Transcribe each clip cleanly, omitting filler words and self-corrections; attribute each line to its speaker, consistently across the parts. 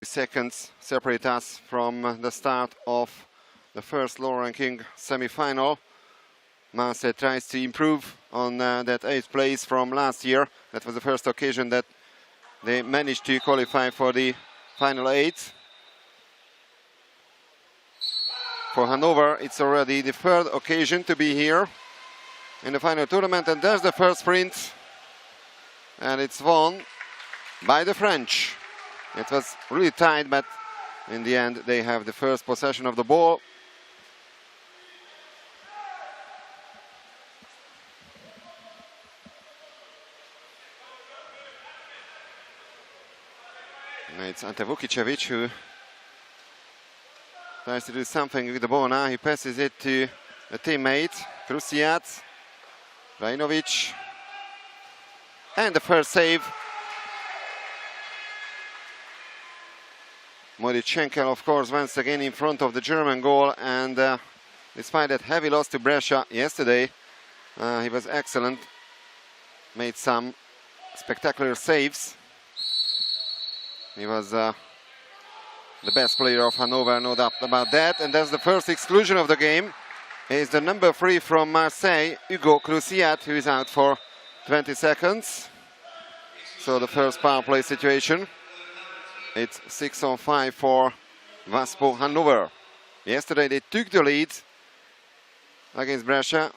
Speaker 1: Seconds separate us from the start of the first lower ranking semi-final. Marseille tries to improve on that 8th place from last year. That was the first occasion that they managed to qualify for the final 8. For Hanovre, it's already the 3rd occasion to be here in the final tournament, and there's the first sprint, and it's won by the French. It was really tight, but in the end they have the first possession of the ball. And it's Ante Vukicevic who tries to do something with the ball now. He passes it to a teammate, Krusiat, Rajinovic, and the first save. Modichenko, of course, once again in front of the German goal, and despite that heavy loss to Brescia yesterday, he was excellent, made some spectacular saves. He was the best player of Hanovre, no doubt about that, and that's the first exclusion of the game. Is the number 3 from Marseille, Hugo Krusiat, who is out for 20 seconds. So the first power play situation. It's 6-on-5 for Waspo Hanovre. Yesterday they took the lead against Brescia.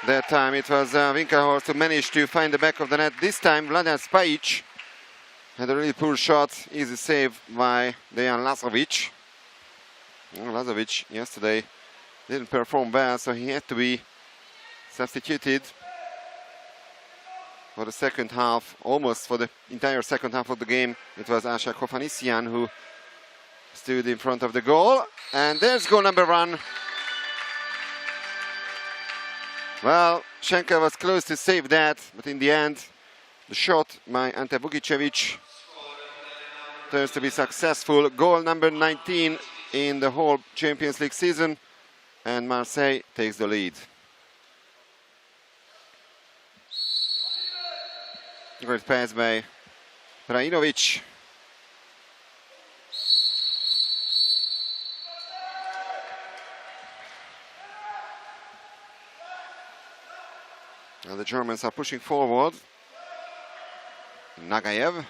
Speaker 1: That time it was Winkelhorst who managed to find the back of the net. This time Vladan Spajic had a really poor shot, easy save by Dejan Lazovic. Lazovic yesterday didn't perform well, so he had to be substituted for the second half, almost for the entire second half of the game. It was Ashak Hovhannisyan who stood in front of the goal. And there's goal number 1. Well, Schenker was close to save that, but in the end, the shot by Ante Vukicevic turns to be successful. Goal number 19 in the whole Champions League season, and Marseille takes the lead. Great pass by Rajinovic. Now the Germans are pushing forward. Nagayev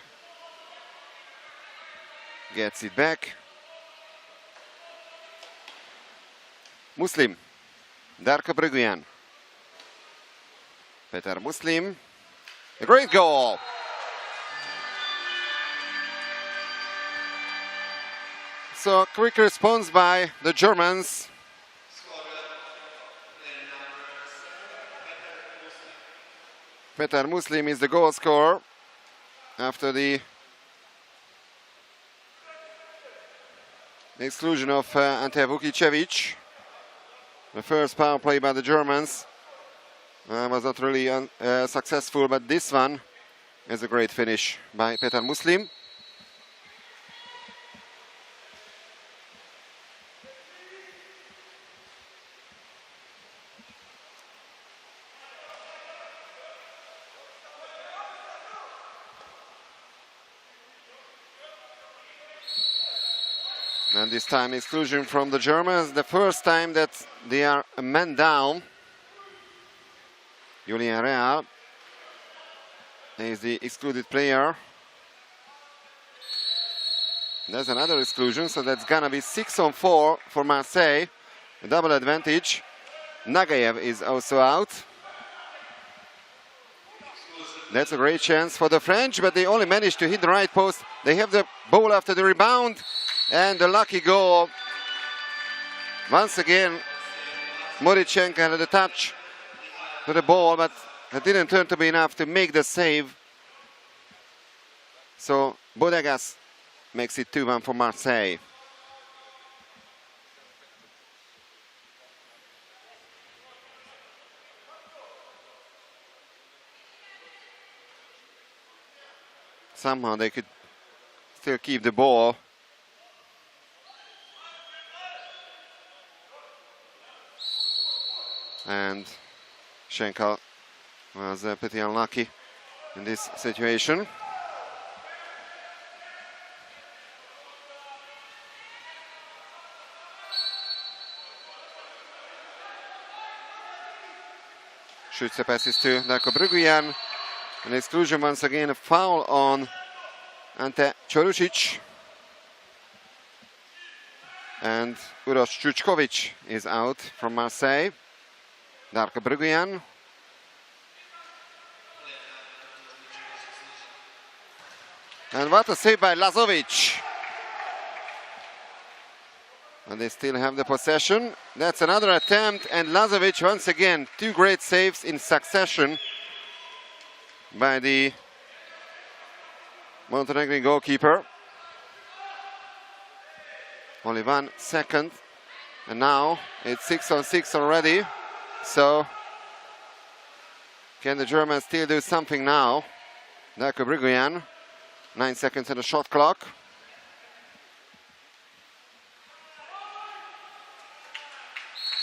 Speaker 1: gets it back. Muslim, Darko Briguian, Petar Muslim. A great goal. So quick response by the Germans. Petar Muslim is the goal scorer after the exclusion of Ante Vukicevic. The first power play by the Germans was not really successful, but this one is a great finish by Petar Muslim. And this time exclusion from the Germans, the first time that they are a man down. Julian Real is the excluded player. There's another exclusion, so that's gonna be 6-on-4 for Marseille. A double advantage. Nagayev is also out. That's a great chance for the French, but they only managed to hit the right post. They have the ball after the rebound, and the lucky goal. Once again, Modichenko had a touch to the ball, but it didn't turn to be enough to make the save. So Bodegas makes it 2-1 for Marseille. Somehow they could still keep the ball. And Schenkel was pretty unlucky in this situation. Schütze passes to Darko Brugyan. An exclusion once again, a foul on Ante Čorušić. And Uroš Čučković is out from Marseille. Darko Brugyan. And what a save by Lazovic. And they still have the possession. That's another attempt, and Lazovic once again, two great saves in succession by the Montenegrin goalkeeper. Only 1 second, and now it's 6-on-6 already. So can the Germans still do something now? Darko Brugyan, 9 seconds on the shot clock.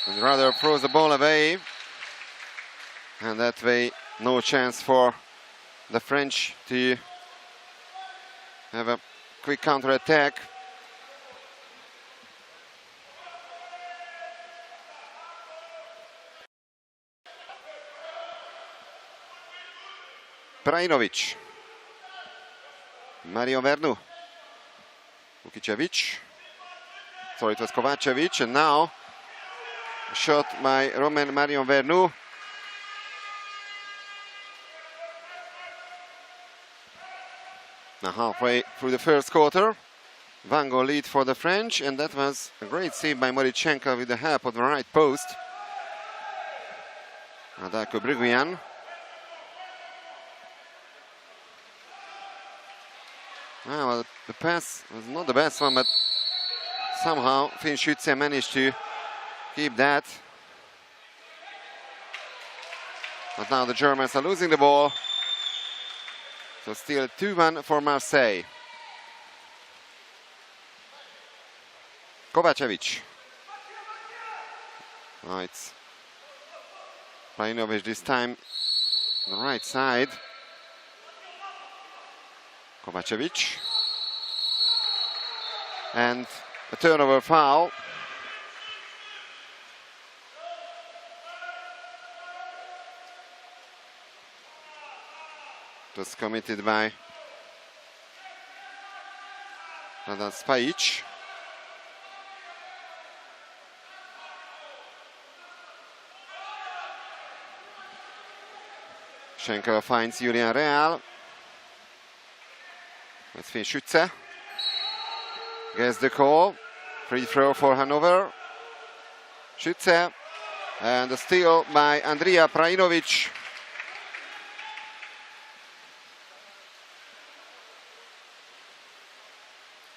Speaker 1: And rather throws the ball away, and that way no chance for the French to have a quick counter-attack. Prajinovic, Marion Vernou, Vukicevic, sorry, it was Kovacevic, and now a shot by Roman Marion Vernou. Now halfway through the first quarter, one goal lead for the French, and that was a great save by Morichenko with the help of the right post. Darko Brugyan. Well, the pass was not the best one, but somehow Finn Schütze managed to keep that. But now the Germans are losing the ball. So still 2-1 for Marseille. Kovacevic. Oh, it's Prajinovic this time on the right side. Kovacevic. And a turnover foul. It was committed by Radan Spajic. Schenker finds Julian Real. Let's Finn Schütze. Gets the call. Free throw for Hanovre. Schütze. And a steal by Andrija Prajinovic.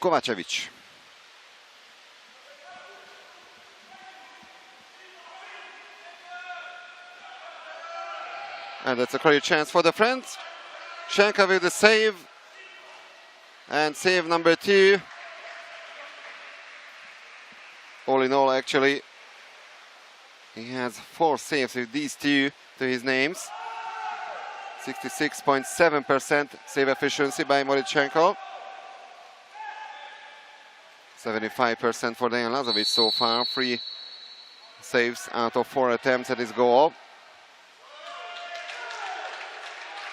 Speaker 1: Kovacevic. And that's a clear chance for the French. Schenker with the save. And save number 2. All in all, actually, he has 4 saves with these 2 to his names. 66.7% save efficiency by Morichenko. 75% for Dejan Lazovic so far. 3 saves out of 4 attempts at his goal.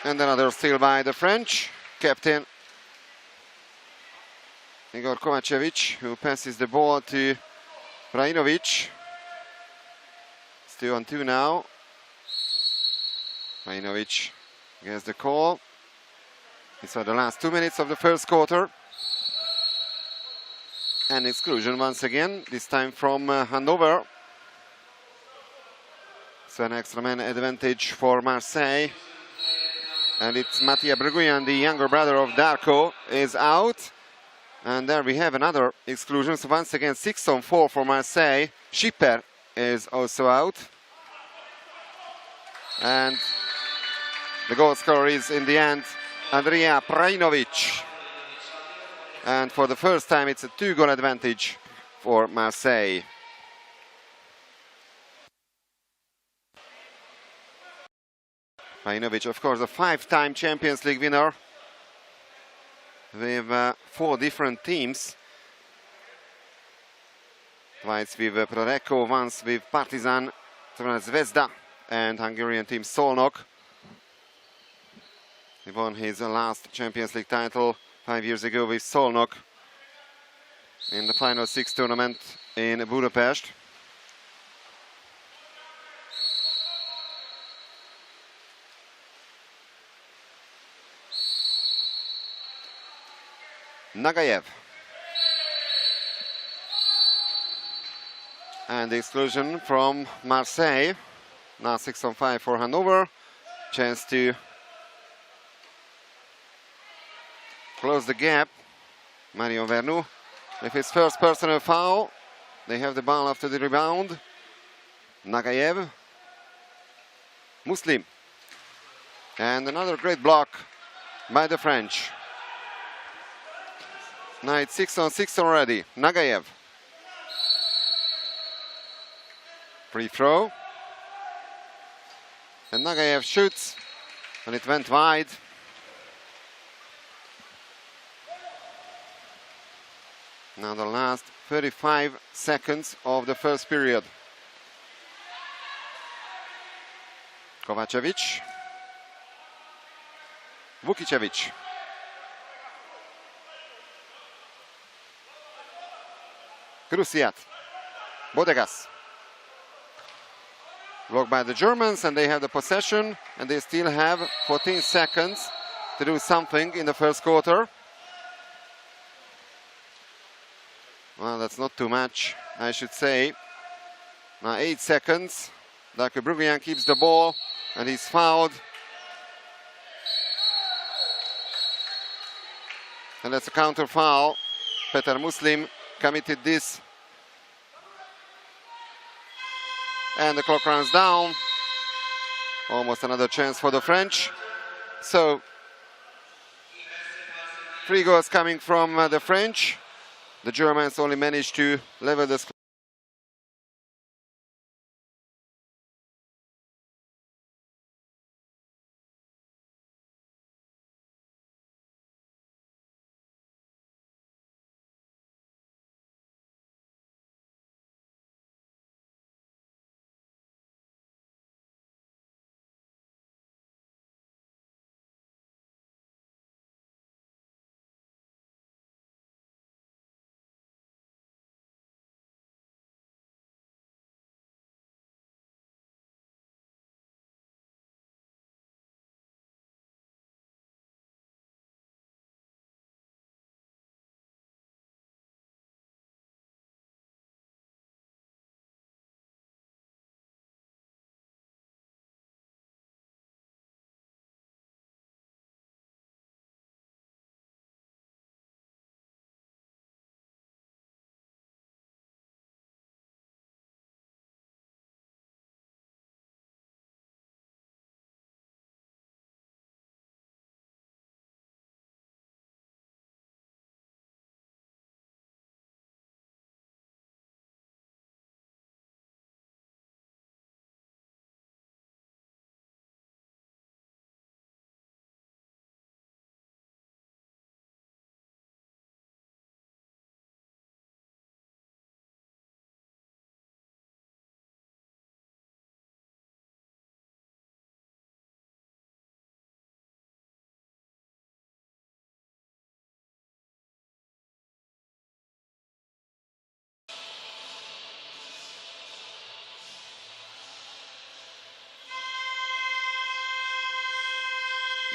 Speaker 1: And another steal by the French captain Igor Kovacevic, who passes the ball to Prajinovic. It's 2-on-2 now. Prajinovic gets the call. These are the last 2 minutes of the first quarter. And exclusion once again, this time from Hanovre. So an extra man advantage for Marseille. And it's Matija Brugyan, the younger brother of Darko, is out. And there we have another exclusion. So once again, 6-on-4 for Marseille. Schipper is also out. And the goal scorer is, in the end, Andrija Prajinovic. And for the first time, it's a 2-goal advantage for Marseille. Prajinovic, of course, a 5-time Champions League winner with 4 different teams. Twice with Proreco, once with Partizan, Zvezda, and Hungarian team Szolnok. He won his last Champions League title 5 years ago with Szolnok in the final 6 tournament in Budapest. Nagayev. And the exclusion from Marseille. Now 6-on-5 for Hanovre. Chance to close the gap. Marion Vernou with his first personal foul. They have the ball after the rebound. Nagayev. Muslim. And another great block by the French. Now it's 6-on-6 already. Nagayev. Free throw. And Nagayev shoots. And it went wide. Now the last 35 seconds of the first period. Kovacevic. Vukicevic. Krusiat. Bodegas. Blocked by the Germans, and they have the possession, and they still have 14 seconds to do something in the first quarter. Well, that's not too much, I should say. Now 8 seconds. Darko Brugian keeps the ball, and he's fouled. And that's a counter foul. Petar Muslim committed this. And the clock runs down. Almost another chance for the French. So 3 goals coming from the French. The Germans only managed to level the score.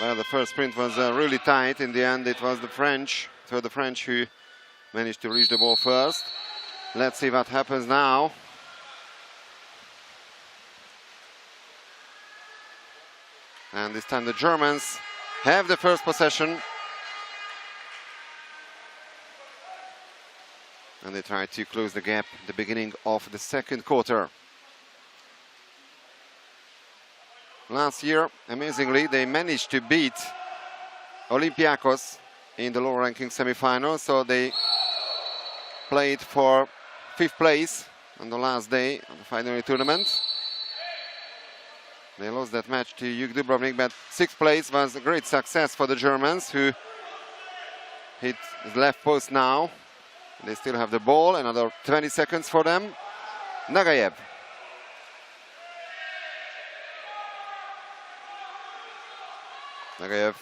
Speaker 1: Well, the first sprint was really tight. In the end, it was the French. So the French who managed to reach the ball first. Let's see what happens now. And this time the Germans have the first possession. And they try to close the gap at the beginning of the second quarter. Last year, amazingly, they managed to beat Olympiacos in the lower-ranking semi-final, so they played for 5th place on the last day of the final tournament. They lost that match to Juk Dubrovnik, but 6th place was a great success for the Germans, who hit the left post now. They still have the ball, another 20 seconds for them. Nagayev. Nagayev.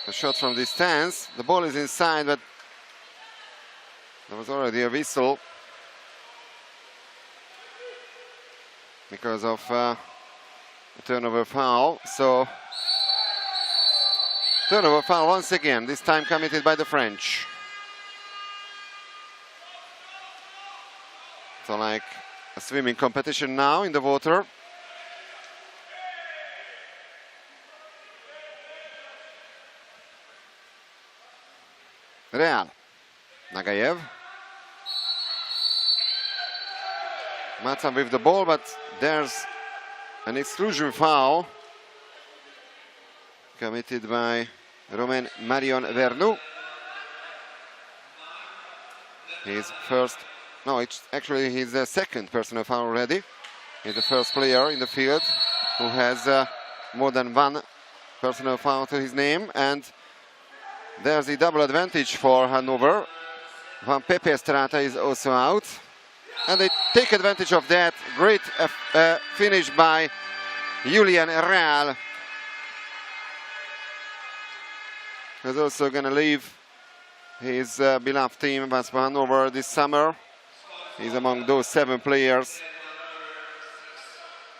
Speaker 1: A shot from distance. The ball is inside, but there was already a whistle because of a turnover foul. So turnover foul once again, this time committed by the French. So like a swimming competition now in the water. Real. Nagayev. Matan with the ball, but there's an exclusion foul committed by Romain Marion Vernou. His first, no, it's actually his second personal foul already. He's the first player in the field who has more than one personal foul to his name, and there's the double advantage for Hanovre. Van Pepe Estrada is also out, and they take advantage of that. Great finish by Julian Real, who's also going to leave his beloved team, Waspo Hanovre, this summer. He's among those 7 players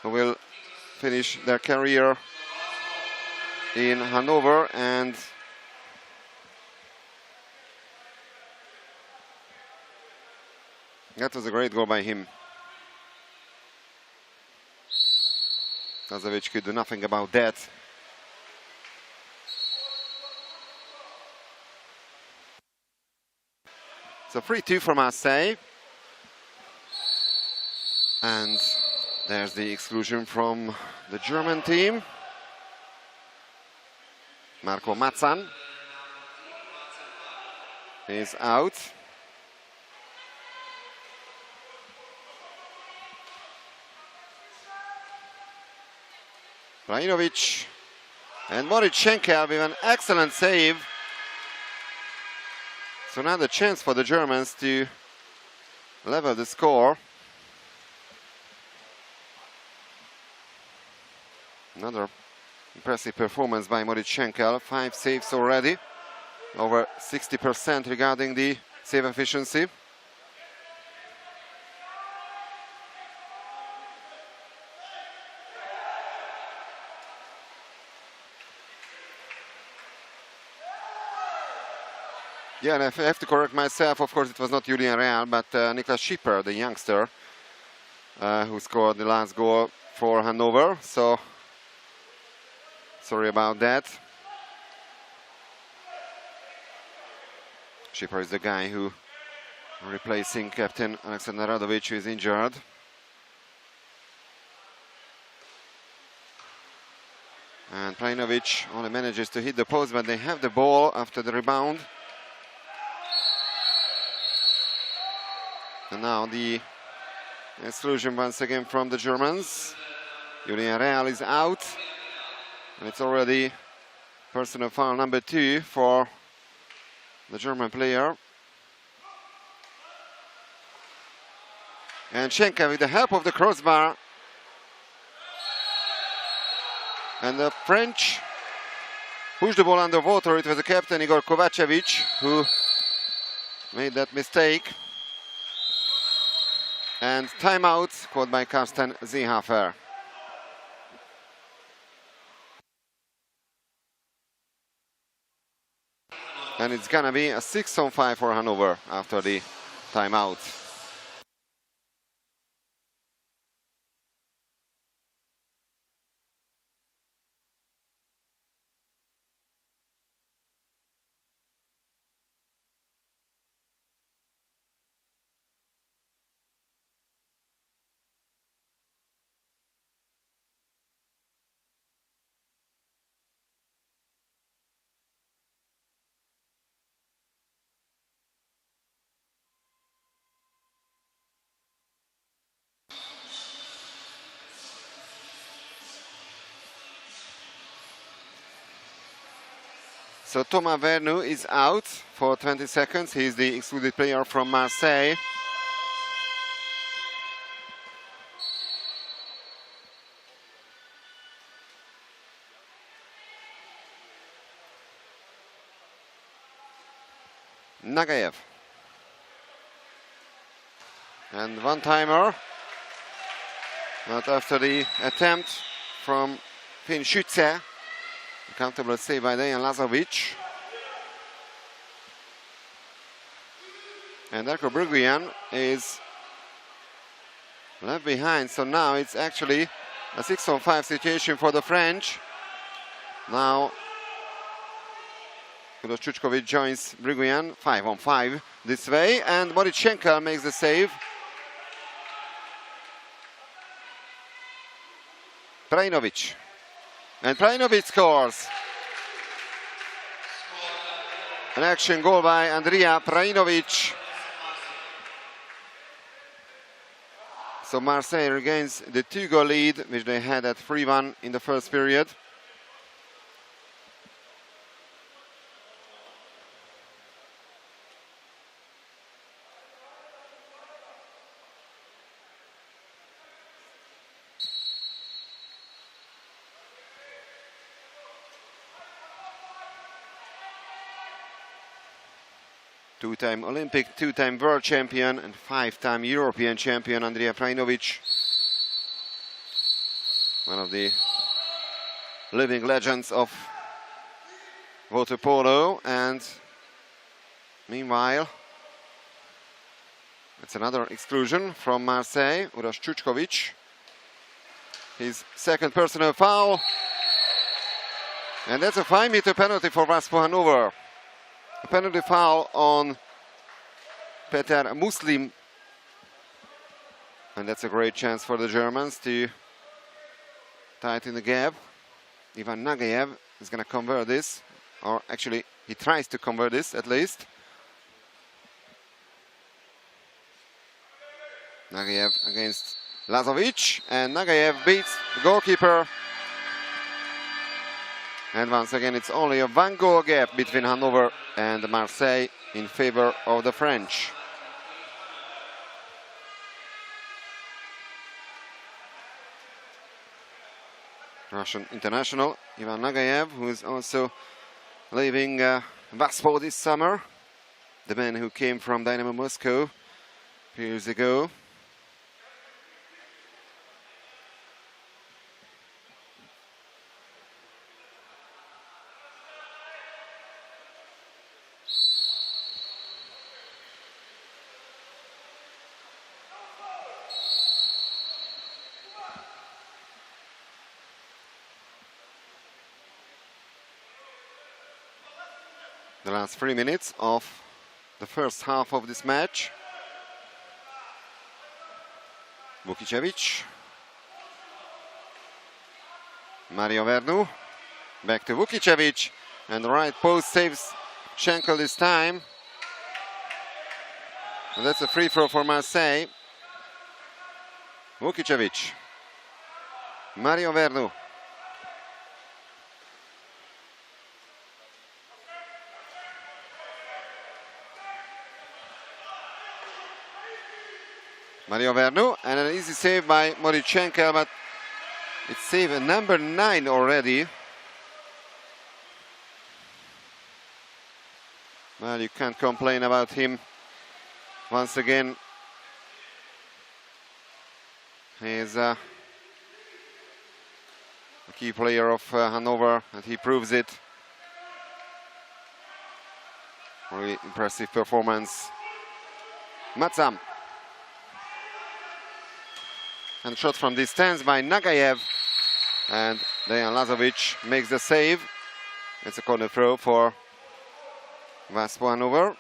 Speaker 1: who will finish their career in Hanover, and that was a great goal by him. Lazovic could do nothing about that. So 3-2 for Marseille. And there's the exclusion from the German team. Marco Mazzan is out. Rajinovic and Moritz-Schenkel with an excellent save. So another chance for the Germans to level the score. Another impressive performance by Moritz-Schenkel. 5 saves already, over 60% regarding the save efficiency. Yeah, and I have to correct myself. Of course, it was not Julian Real, but Niklas Schipper, the youngster, who scored the last goal for Hanovre. So, sorry about that. Schipper is the guy who replacing captain Alexander Radovic, who is injured. And Plajnovic only manages to hit the post, but they have the ball after the rebound. And now the exclusion once again from the Germans. Julian Real is out. And it's already personal foul number 2 for the German player. And Schenker with the help of the crossbar. And the French push the ball underwater. It was the captain Igor Kovacevic who made that mistake. And timeout called by Carsten Seehofer. And it's gonna be a 6-on-5 for Hanovre after the timeout. So Thomas Vernou is out for 20 seconds. He's the excluded player from Marseille. Nagayev. And one timer. But after the attempt from Finn Schütze. Comfortable save by Dejan Lazovic. And Darko Brugyan is left behind, so now it's actually a 6-on-5 situation for the French. Now Uroš Čučković joins Brugyan, 5-on-5 this way, and Borichenko makes the save. Prajinovic. And Prajinovic scores. An action goal by Andrija Prajinovic. So Marseille regains the 2-goal lead, which they had at 3-1 in the first period. Two-time Olympic, two-time world champion and 5-time European champion Andrija Prajinovic. One of the living legends of water-polo. And meanwhile, it's another exclusion from Marseille, Uroš Čučković. His second personal foul. And that's a 5-meter penalty for Waspo Hanovre. A penalty foul on Petar Muslim. And that's a great chance for the Germans to tighten the gap. Ivan Nagayev is going to convert this, or actually he tries to convert this at least. Nagayev against Lazovic, and Nagayev beats the goalkeeper. And once again, it's only a 1-goal gap between Hanovre and Marseille in favor of the French. Russian international Ivan Nagayev, who is also leaving Waspo this summer. The man who came from Dynamo Moscow a few years ago. The last 3 minutes of the first half of this match. Vukicevic. Mario Vernu. Back to Vukicevic. And the right post saves Schenkel this time. And that's a free throw for Marseille. Vukicevic. Mario Vernu. Mario Vernu, and an easy save by Borichenko, but it's save number 9 already. Well, you can't complain about him. Once again, he is a key player of Hanovre, and he proves it. Really impressive performance. Matsam. And shot from distance by Nagayev, and Dejan Lazovic makes the save. It's a corner throw for Waspo Hanovre.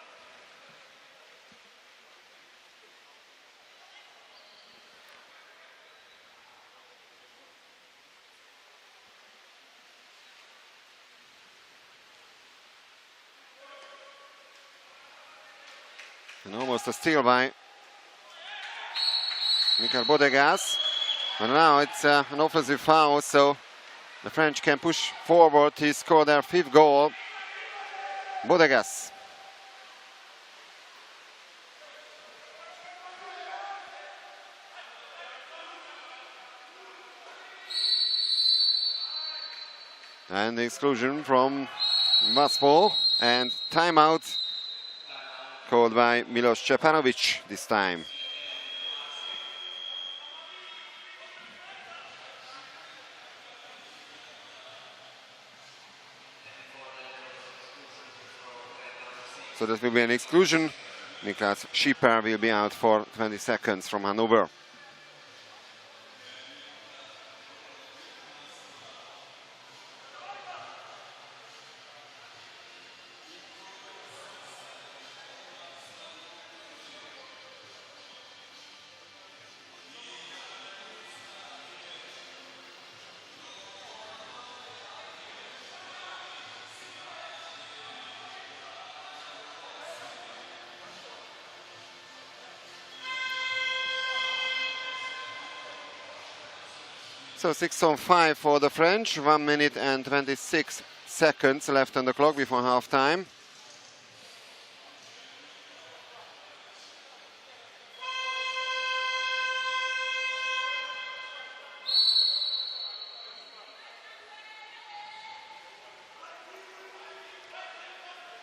Speaker 1: And almost a steal by Michael Bodegas. But now it's an offensive foul, so the French can push forward to score their 5th goal. Bodegas. And the exclusion from Waspo, and timeout called by Milos Stepanovic this time. So that will be an exclusion. Niklas Schipper will be out for 20 seconds from Hanovre. So 6-on-5 for the French, 1 minute and 26 seconds left on the clock before half-time.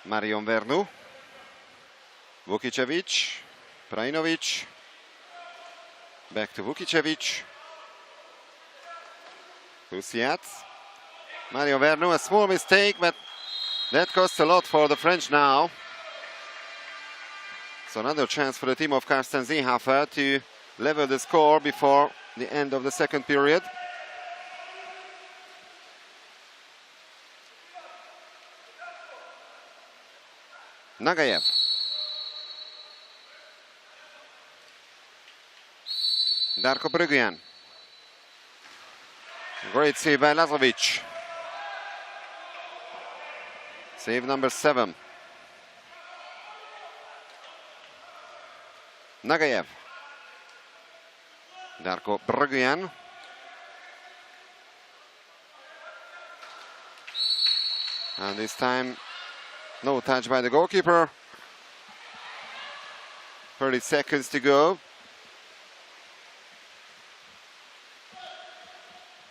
Speaker 1: Marion Vernou, Vukicevic, Prajinovic, back to Vukicevic, Kusiat, Mario Vernou, a small mistake, but that costs a lot for the French now. So another chance for the team of Carsten Seehofer to level the score before the end of the second period. Nagayev. Darko Bryggen. Great save by Lazovic. Save number 7. Nagayev. Darko Bryggen. And this time, no touch by the goalkeeper. 30 seconds to go.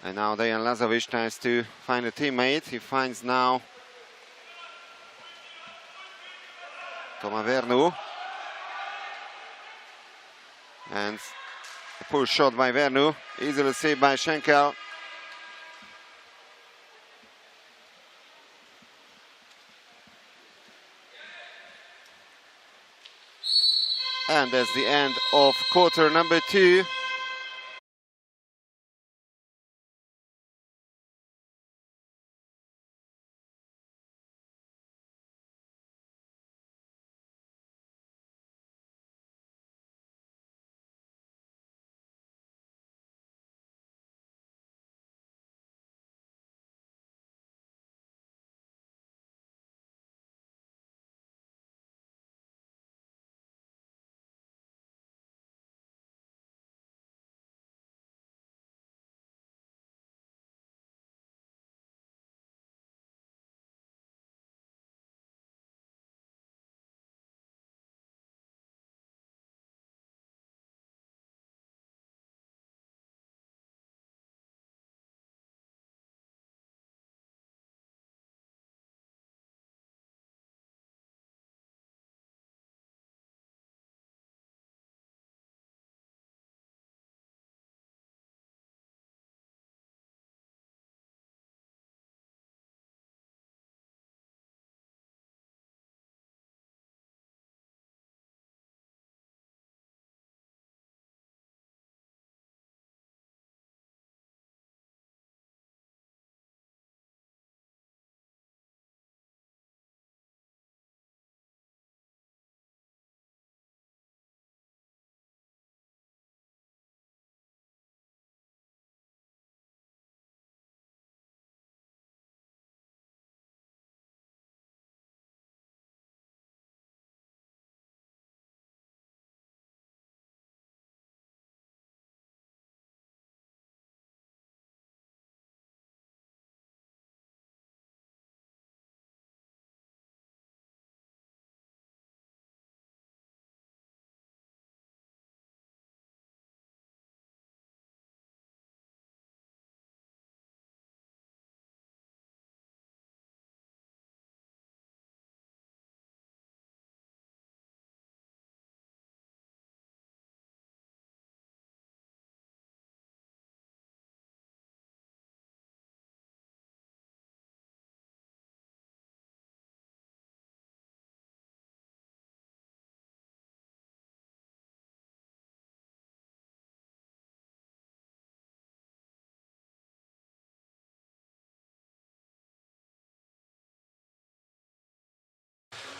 Speaker 1: And now Dejan Lazovic tries to find a teammate. He finds now Thomas Vernou. And a pull shot by Vernou, easily saved by Schenkel. And that's the end of quarter number 2.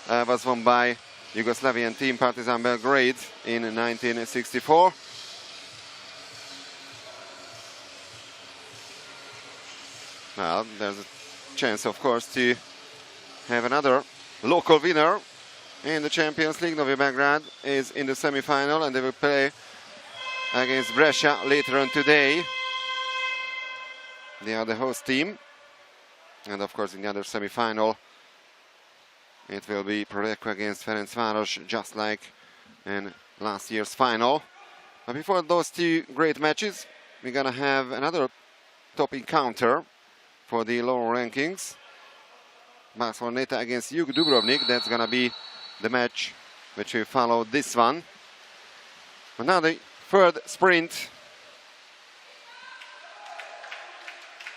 Speaker 1: was won by Yugoslavian team Partizan Belgrade in 1964. Well, there's a chance, of course, to have another local winner in the Champions League. Novi Belgrade is in the semi-final and they will play against Brescia later on today. They are the host team. And of course in the other semi-final it will be Prorecco against Ferencváros, just like in last year's final. But before those two great matches, we're gonna have another top encounter for the lower rankings. Barceloneta against Jug Dubrovnik. That's gonna be the match which will follow this one. But now the third sprint.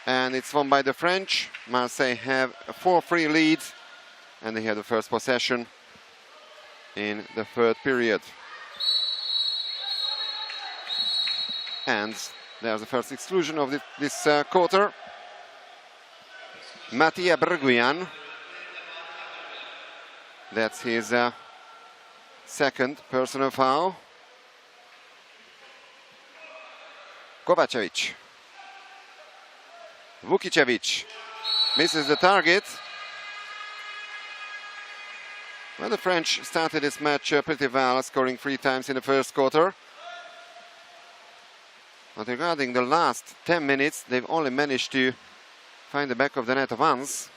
Speaker 1: And it's won by the French. Marseille have a 4-3 lead. And they have the first possession in the third period. And there's the first exclusion of this quarter. Mattia Berguian. That's his second personal foul. Kovacevic. Vukicevic misses the target. Well, the French started this match pretty well, scoring 3 times in the first quarter. But regarding the last 10 minutes, they've only managed to find the back of the net once.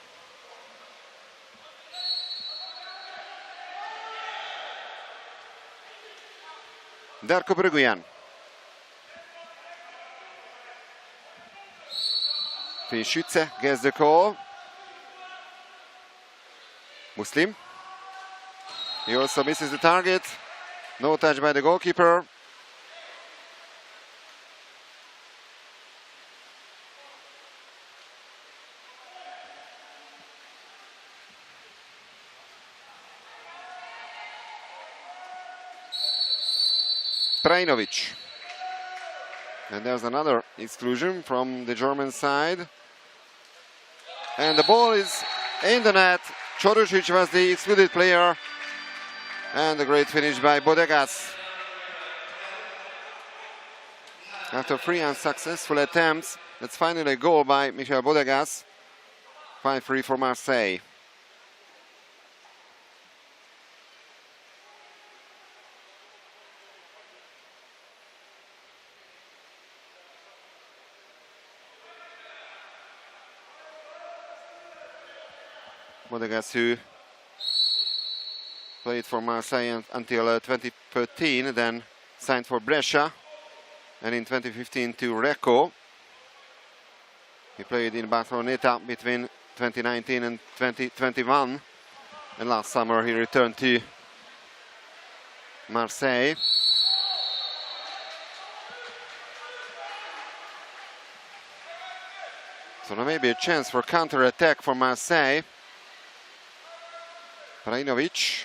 Speaker 1: Darko Berguian. Schütze gets the call. Muslim. He also misses the target. No touch by the goalkeeper. Prajinovic. And there's another exclusion from the German side. And the ball is in the net. Chorusic was the excluded player. And a great finish by Bodegas. After 3 unsuccessful attempts, that's finally a goal by Michel Bodegas. 5-3 for Marseille. Bodegas, who played for Marseille until 2013, then signed for Brescia, and in 2015 to Recco. He played in Barceloneta between 2019 and 2021, and last summer he returned to Marseille. So there may be a chance for counter-attack for Marseille. Prajinovic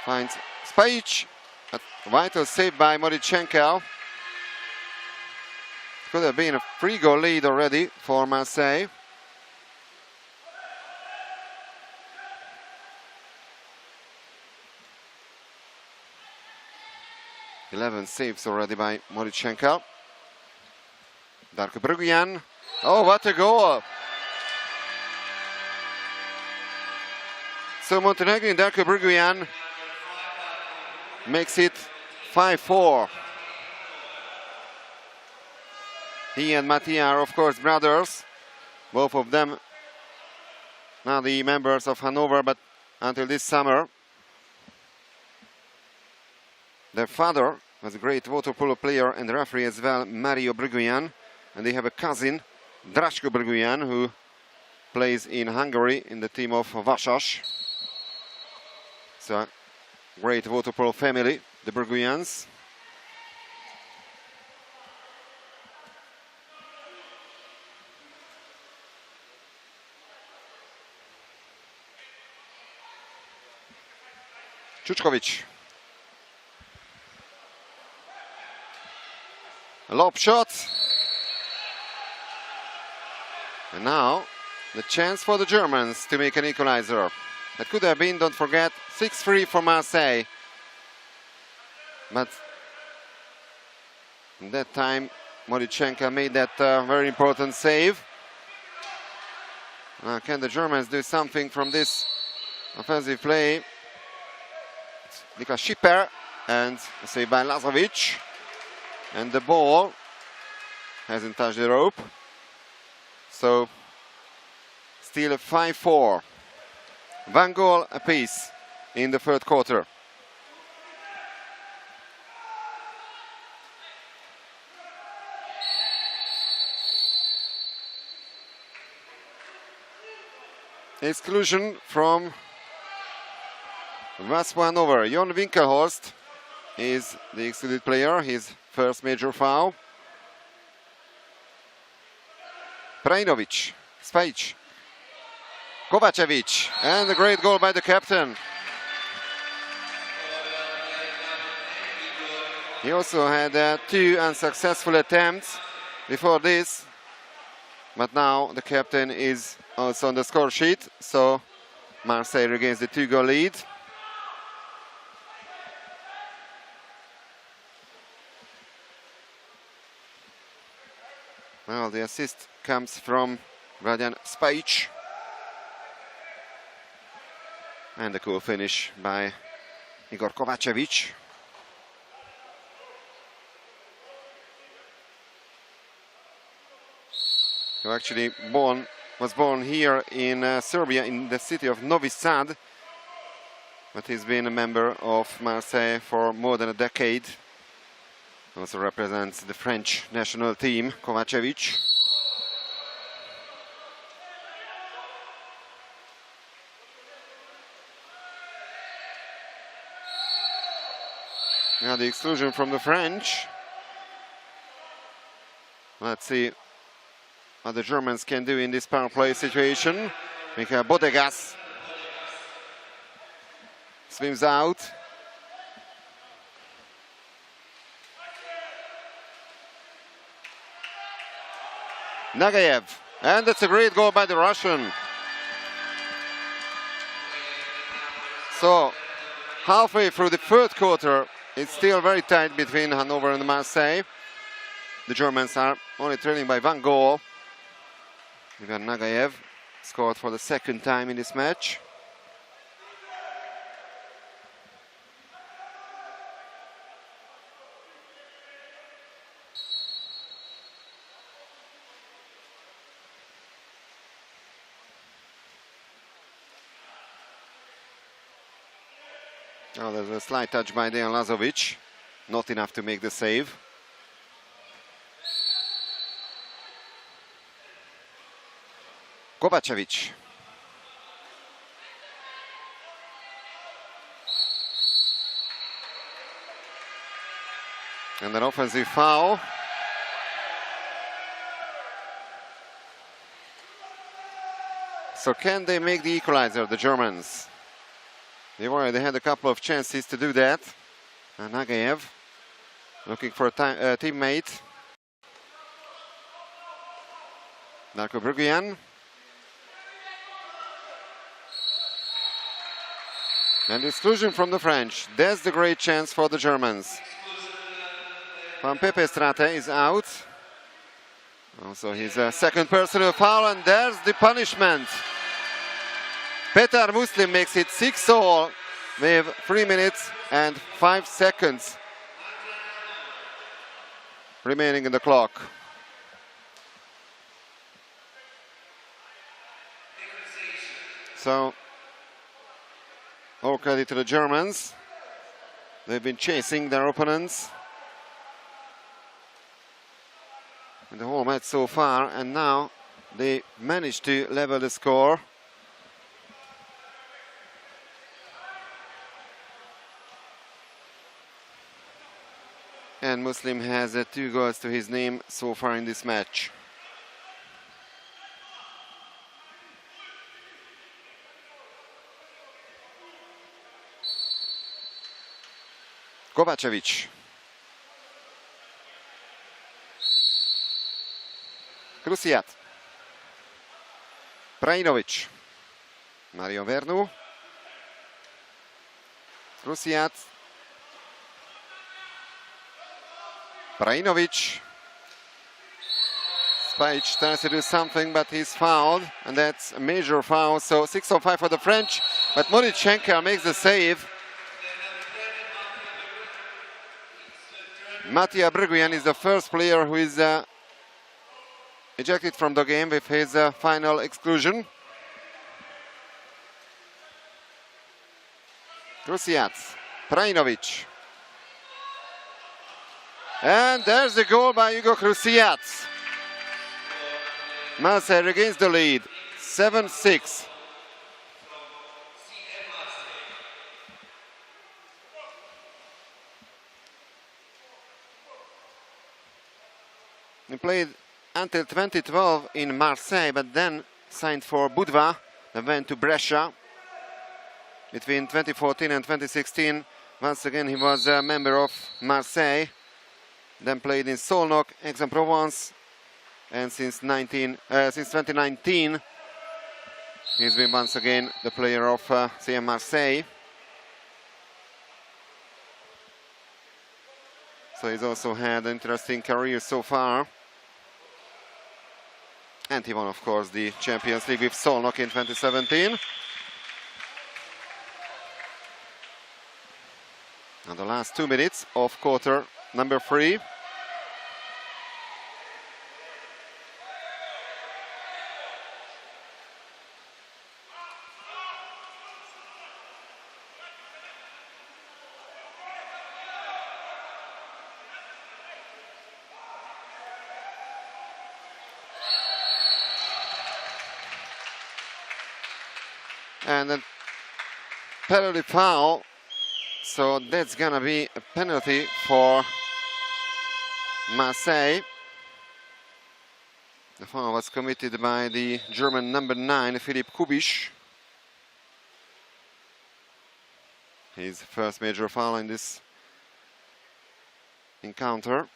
Speaker 1: finds Spajic. A vital save by Morichenko. Could have been a 3-goal lead already for Marseille. Eleven saves already by Morichenko. Darko Berguian. Oh, what a goal! So Montenegrin Darko Berguian makes it 5-4. He and Mattia are, of course, brothers. Both of them now the members of Hanovre, but until this summer, their father was a great water-polo player and referee as well, Mario Berguian. And they have a cousin, Draško Berguian, who plays in Hungary in the team of Vasas. So, a great water-polo family, the Berguians. Čučković. A lob shot. And now, the chance for the Germans to make an equalizer. That could have been, don't forget, 6-3 for Marseille. But in that time, Morichenko made that very important save. Can the Germans do something from this offensive play? Niklas Schipper and a save by Lazovic. And the ball hasn't touched the rope. So still a 5-4. One goal apiece in the third quarter. Exclusion from Waspo Hanovre. Jon Winkelhorst is the excluded player, his first major foul. Prajinovic, Spajic, Kovacevic, and a great goal by the captain. He also had 2 unsuccessful attempts before this, but now the captain is also on the score sheet, so Marseille regains the 2-goal lead. Well, the assist comes from Rajan Spajic. And a cool finish by Igor Kovacevic. Who actually was born here in Serbia, in the city of Novi Sad. But he's been a member of Marseille for more than a decade. Also represents the French national team, Kovacevic. Now the exclusion from the French. Let's see what the Germans can do in this power play situation. Michael Bodegas swims out. Nagayev, and that's a great goal by the Russian. So halfway through the third quarter, it's still very tight between Hanovre and Marseille. The Germans are only trailing by 1 goal. Ivan Nagayev scored for the second time in this match. Oh, there's a slight touch by Dejan Lazovic. Not enough to make the save. Kovacevic. And an offensive foul. So can they make the equalizer, the Germans? They've already had a couple of chances to do that. And Nagayev looking for a teammate. Darko Brugian. And exclusion from the French. That's the great chance for the Germans. Juan Pepe Strate is out. Also his second personal foul, and there's the punishment. Petar Muslim makes it 6-all with 3 minutes and 5 seconds remaining in the clock. So, all credit to the Germans. They've been chasing their opponents in the whole match so far, and now they managed to level the score. And Muslim has 2 goals to his name so far in this match. Kovacevic. Krusiat. Prajinovic. Mario Vernu. Krusiat. Prajinovic. Spajic tries to do something, but he's fouled, and that's a major foul. So 6-5 for the French, but Monichenko makes the save. Mattia Brguian is the first player who is ejected from the game with his final exclusion. Krusiat, Prajinovic. And there's the goal by Hugo Krusiat. Marseille regains the lead, 7-6. He played until 2012 in Marseille, but then signed for Budva, then went to Brescia. Between 2014 and 2016, once again he was a member of Marseille, then played in Szolnok, Aix-en-Provence, and since 2019 he's been once again the player of CM Marseille. So he's also had an interesting career so far. And he won, of course, the Champions League with Szolnok in 2017. And the last 2 minutes of quarter number 3. And a penalty foul, so that's gonna be a penalty for Marseille. The foul was committed by the German number 9, Philipp Kubisch. His first major foul in this encounter.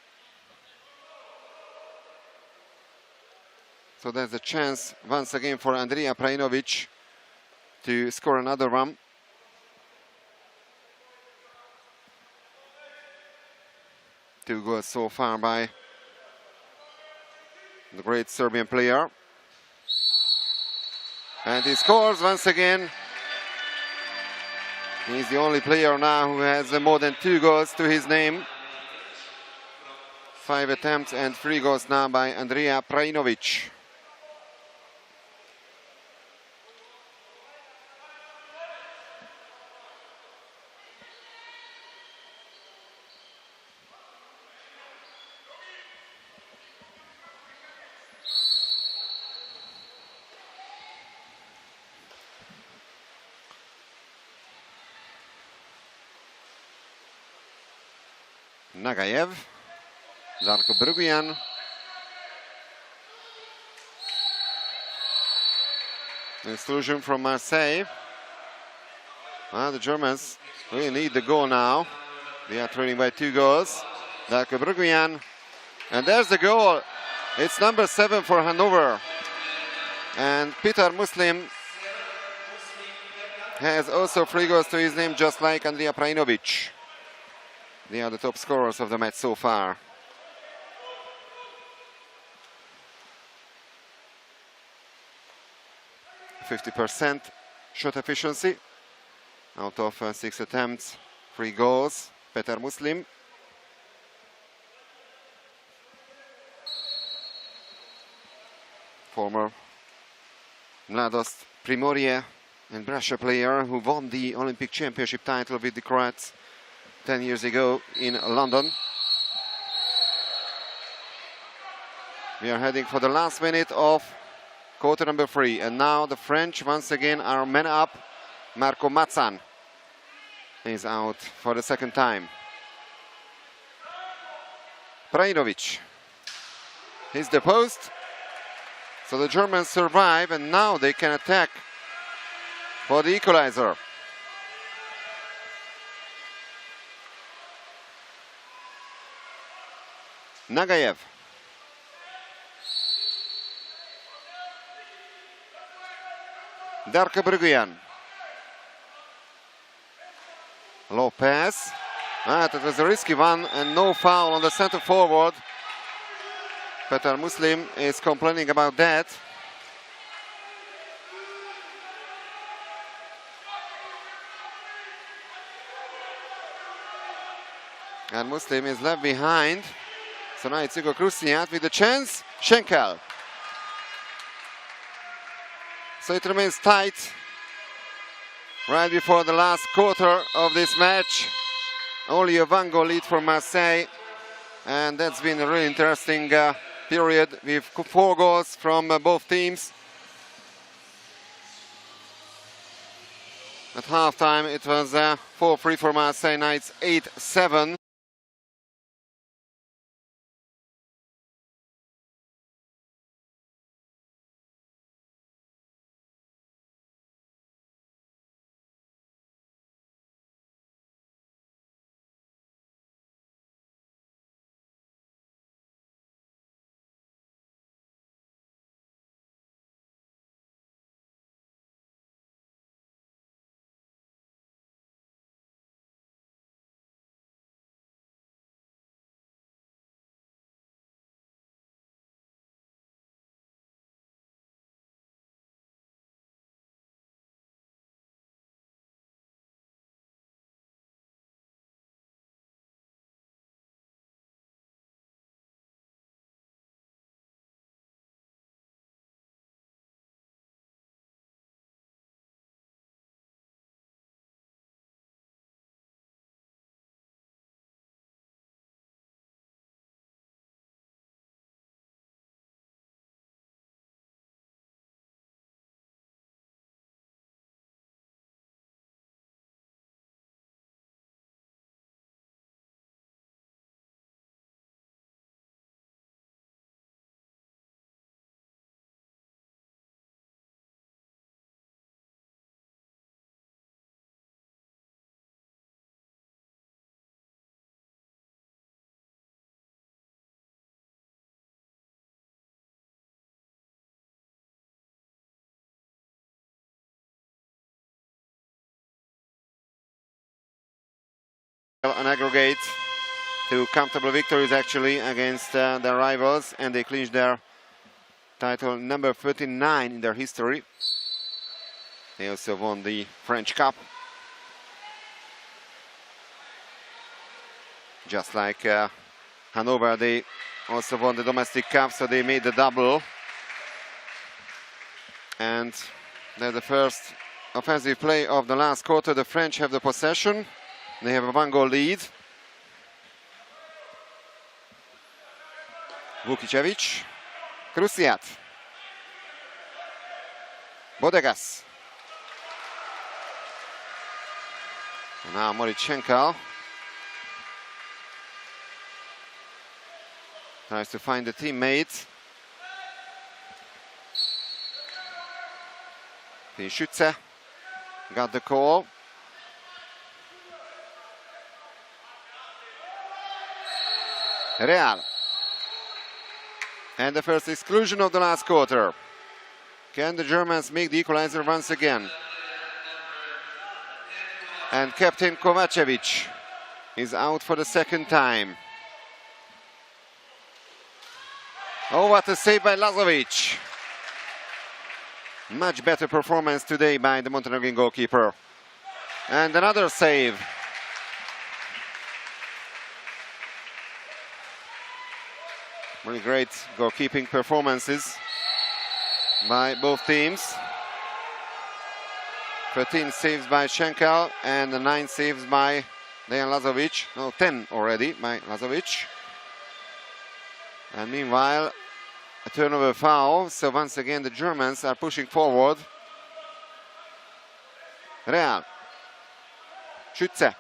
Speaker 1: So there's a chance once again for Andrija Prajinovic to score another one. Two goals so far by the great Serbian player. And he scores once again. He's the only player now who has more than 2 goals to his name. 5 attempts and 3 goals now by Andrija Prajinovic. Nagayev, Darko Brguian. Exclusion from Marseille. The Germans really need the goal now. They are trailing by 2 goals. Darko Brguian. And there's the goal. It's number 7 for Hanovre. And Petar Muslim has also 3 goals to his name, just like Andrija Prajinovic. They are the top scorers of the match so far. %50 shot efficiency out of 6 attempts, 3 goals. Petar Muslim. Former Mladost Primorje and Brescia player who won the Olympic Championship title with the Croats 10 years ago in London. We are heading for the last minute of quarter number 3, and now the French once again are men up. Marco Mazzan is out for the second time. Prajinovic hits the post, so the Germans survive, and now they can attack for the equalizer. Nagayev. Darko Brguian. Low pass. That was a risky one and no foul on the center forward. Petar Muslim is complaining about that. And Muslim is left behind. So now it's Igor Krusiat with the chance. Schenkel. So it remains tight right before the last quarter of this match. Only a 1-goal lead for Marseille. And that's been a really interesting period with 4 goals from both teams. At halftime it was 4-3 for Marseille, now it's 8-7. An aggregate, 2 comfortable victories actually against their rivals, and they clinched their title number 39 in their history. They also won the French Cup. Just like Hanovre, they also won the domestic cup, so they made the double. And they're the first offensive play of the last quarter. The French have the possession. They have a 1-goal lead. Vukicevic, Krusiat, Bodegas. And now Morichenko tries to find a teammate. Schütze got the call. Real. And the first exclusion of the last quarter. Can the Germans make the equalizer once again? And Captain Kovacevic is out for the second time. Oh, what a save by Lazovic. Much better performance today by the Montenegrin goalkeeper. And another save. Really great goalkeeping performances by both teams. 13 saves by Schenkel and 9 saves by Dejan Lazovic. No, 10 already by Lazovic. And meanwhile, a turnover foul. So once again, the Germans are pushing forward. Real. Schütze.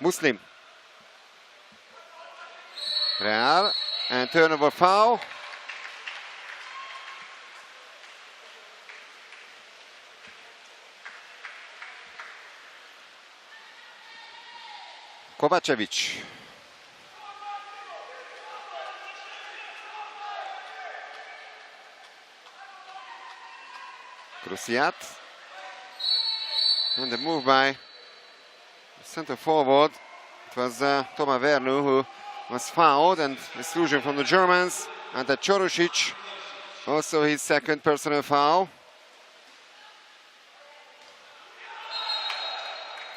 Speaker 1: Muslim. Real. And turnover foul. Kovacevic. Krusiat. And the move by center forward. It was Toma Vernu who was fouled, and exclusion from the Germans. And at Chorusic, also his second personal foul.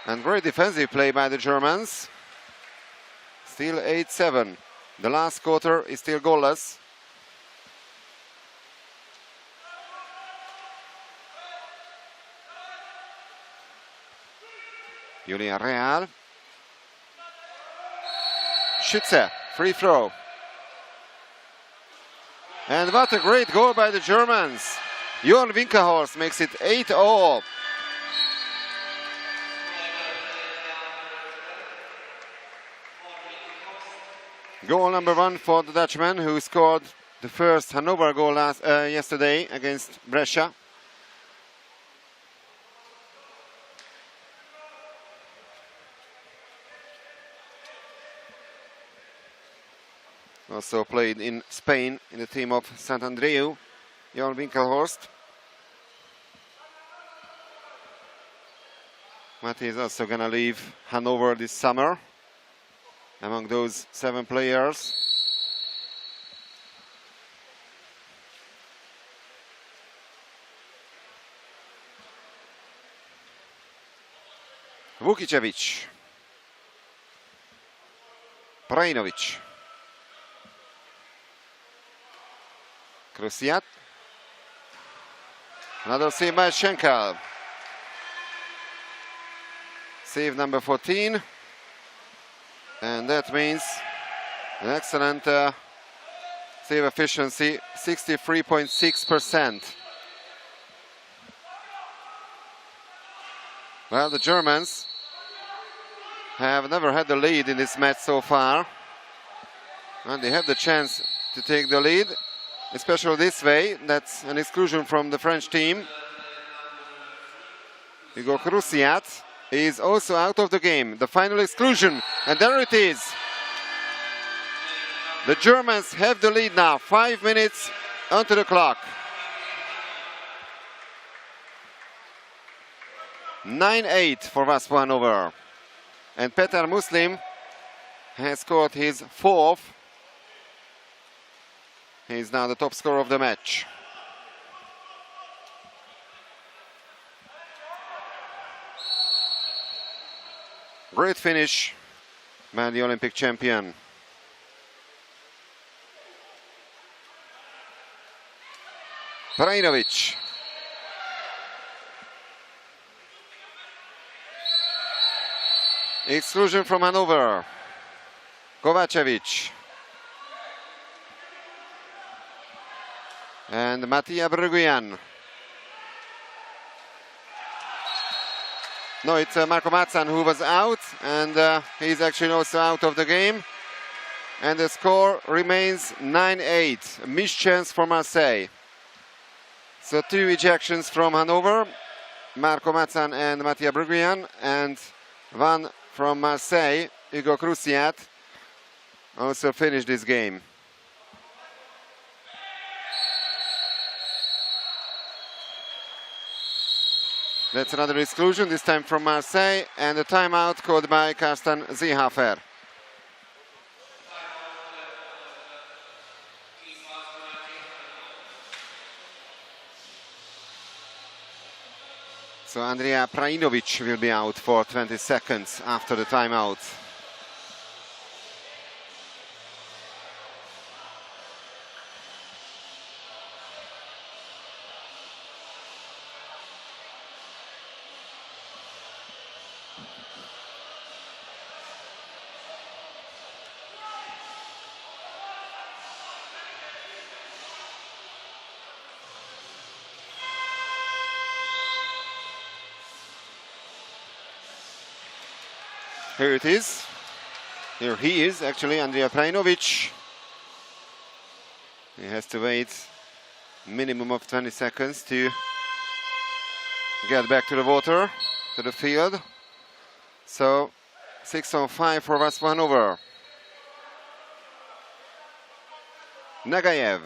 Speaker 1: And great defensive play by the Germans. Still 8-7. The last quarter is still goalless. Julian Real. Schütze, free throw. And what a great goal by the Germans. Johan Winkelhorst makes it 8-0. Goal number 1 for the Dutchman, who scored the first Hanover goal yesterday against Brescia. Also played in Spain in the team of Sant Andreu, Johan Winkelhorst. Matti is also going to leave Hanover this summer, among those 7 players. Vukicevic. Prajinovic. Krusiat. Another save by Schenkel. Save number 14. And that means an excellent save efficiency, 63.6%. Well, the Germans have never had the lead in this match so far. And they have the chance to take the lead, especially this way. That's an exclusion from the French team. Hugo Krusiat is also out of the game. The final exclusion, and there it is. The Germans have the lead now, 5 minutes onto the clock. 9-8 for Waspo Hanovre. And Petar Muslim has scored his 4th. He is now the top scorer of the match. Great finish by the Olympic champion. Prajinovic. Exclusion from Hanover. Kovacevic. And Matija Brgujan. No, it's Marko Macan who was out, and he's actually also out of the game. And the score remains 9-8, a missed chance for Marseille. So 2 ejections from Hanover, Marko Macan and Matija Brgujan, and 1 from Marseille, Hugo Krusiat, also finished this game. That's another exclusion, this time from Marseille, and a timeout called by Carsten Seehofer. So Andrea Prajinovic will be out for 20 seconds after the timeout. Here it is. Here he is, actually, Andrea Prajinovic. He has to wait a minimum of 20 seconds to get back to the water, to the field. So 6-on-5 for Waspo Hanovre. Nagayev.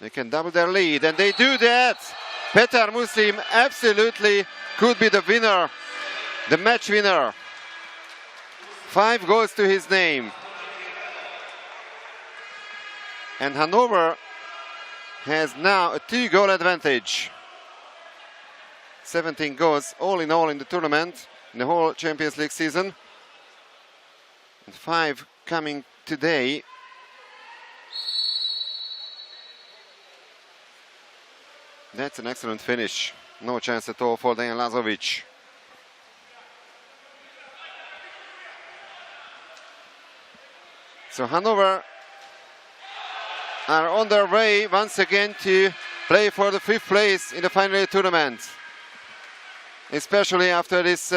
Speaker 1: They can double their lead, and they do that. Petar Muslim absolutely could be the winner the match winner. 5 goals to his name. And Hanovre has now a 2-goal advantage. 17 goals all in all in the tournament, in the whole Champions League season. And 5 coming today. That's an excellent finish. No chance at all for Dejan Lazovic. So Hanovre are on their way once again to play for the 5th place in the final tournament. Especially after this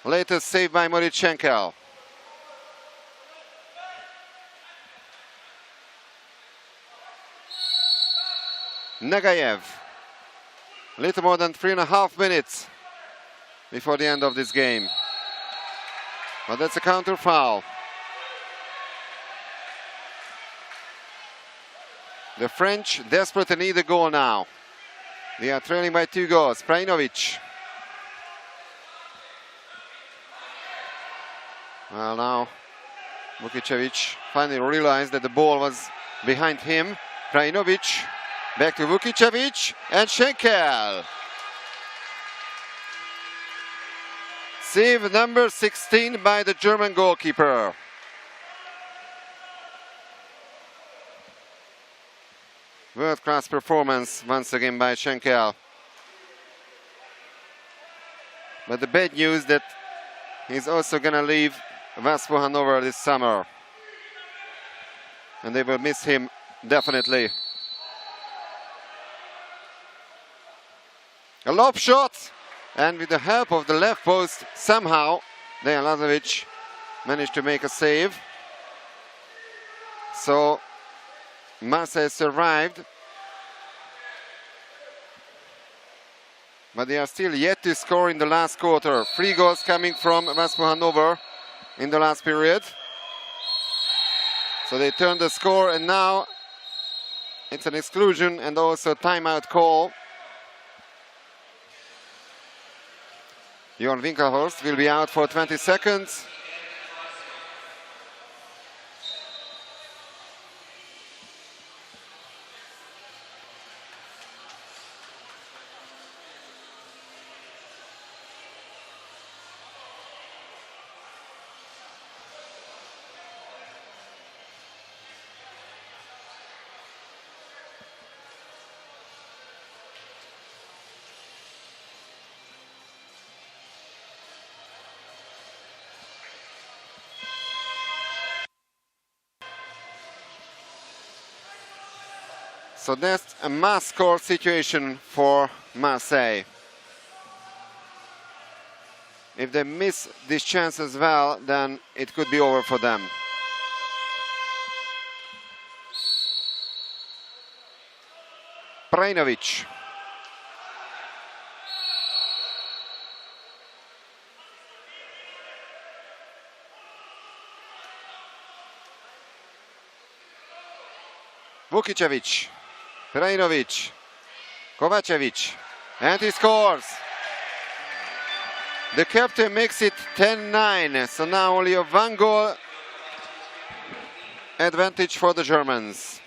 Speaker 1: latest save by Moritz Schenkel. Nagayev. Little more than 3.5 minutes before the end of this game. But that's a counter foul. The French desperately need a goal now. They are trailing by 2 goals. Prajinovic. Well, now Vukicevic finally realized that the ball was behind him. Prajinovic. Back to Vukicevic and Schenkel. Save number 16 by the German goalkeeper. World-class performance once again by Schenkel. But the bad news that he's also going to leave Waspo Hanovre this summer. And they will miss him definitely. A lob shot, and with the help of the left post, somehow Dejan Lazovic managed to make a save. So Marseille survived, but they are still yet to score in the last quarter. 3 goals coming from Waspo Hanovre in the last period. So they turned the score, and now it's an exclusion and also timeout call. Johan Winkelhorst will be out for 20 seconds. So that's a must-score situation for Marseille. If they miss this chance as well, then it could be over for them. Prajinovic. Vukicevic. Prajinovic, Kovacevic, and he scores. The captain makes it 10-9, so now only a 1-goal advantage for the Germans.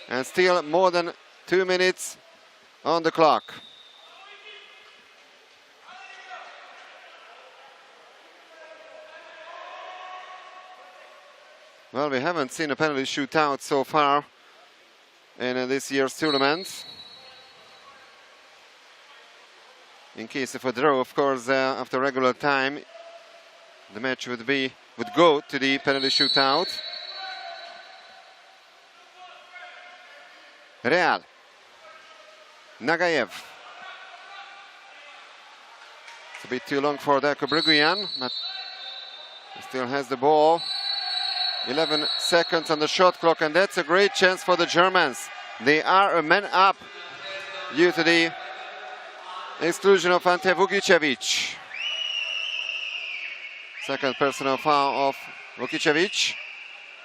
Speaker 1: And still more than 2 minutes on the clock. Well, we haven't seen a penalty shootout so far in this year's tournament. In case of a draw, of course, after regular time, the match would go to the penalty shootout. Real. Nagayev. It's a bit too long for Darko Brguian, but he still has the ball. 11 seconds on the shot clock, and that's a great chance for the Germans. They are a man up due to the exclusion of Ante Vukicevic. Second personal foul of Vukicevic.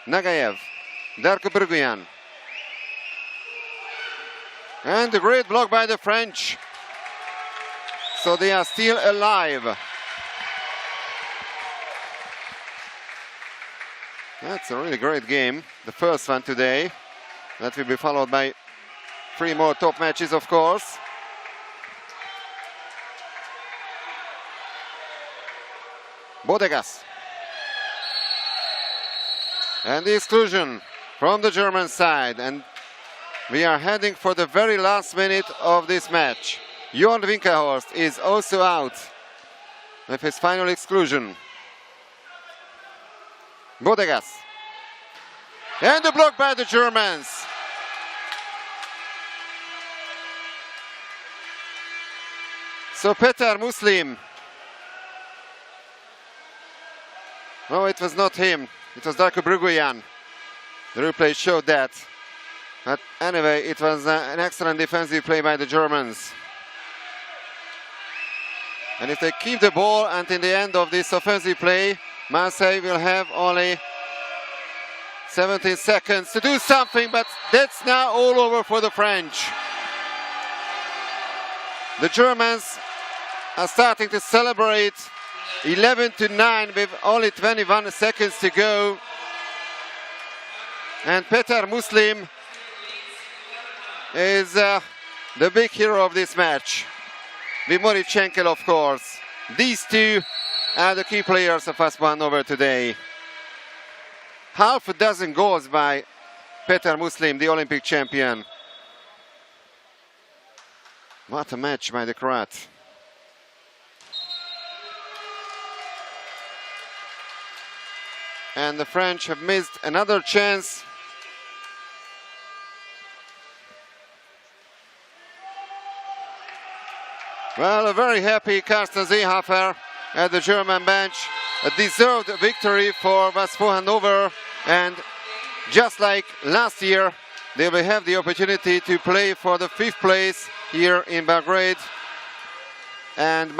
Speaker 1: Nagayev, Darko Brguian. And a great block by the French. So they are still alive. That's a really great game, the first one today. That will be followed by 3 more top matches, of course. Bodegas. And the exclusion from the German side. And we are heading for the very last minute of this match. Jorn Winkelhorst is also out with his final exclusion. Bodegas. And the block by the Germans. So Petar Muslim. No, it was not him. It was Darko Bruguian. The replay showed that. But anyway, it was an excellent defensive play by the Germans. And if they keep the ball until the end of this offensive play, Marseille will have only 17 seconds to do something, but that's now all over for the French. The Germans are starting to celebrate 11-9 with only 21 seconds to go. And Petar Muslim is the big hero of this match. With Morichenko, of course. These two are the key players of Waspo Hanovre today. Half a dozen goals by Petar Muslim, the Olympic champion. What a match by the Croat. And the French have missed another chance. Well, a very happy Carsten Seehofer at the German bench. A deserved victory for Waspo Hanovre, and just like last year, they will have the opportunity to play for the 5th place here in Belgrade. And